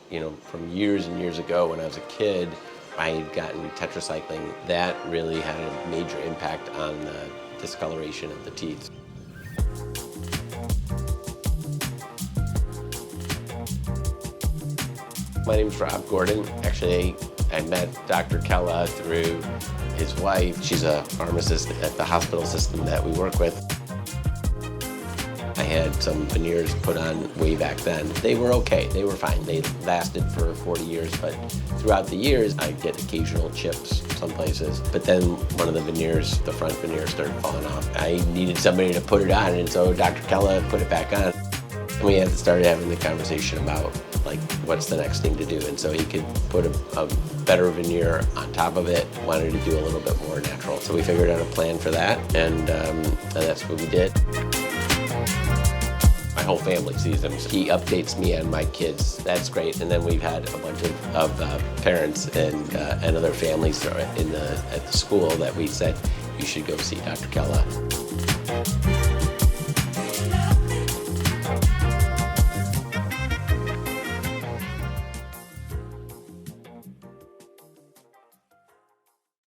from years and years ago when I was a kid, I had gotten tetracycline. That really had a major impact on the discoloration of the teeth. My name's Rob Gordon. Actually, I met Dr. Kella through his wife. She's a pharmacist at the hospital system that we work with. I had some veneers put on way back then. They were okay, they were fine. They lasted for 40 years, but throughout the years, I'd get occasional chips some places. But then one of the veneers, the front veneer, started falling off. I needed somebody to put it on, and so Dr. Kella put it back on. We had started having the conversation about what's the next thing to do, and so he could put a better veneer on top of it, wanted to do a little bit more natural. So we figured out a plan for that, and that's what we did. My whole family sees him. He updates me on my kids. That's great. And then we've had a bunch of parents and other families at the school that we said, you should go see Dr. Kella.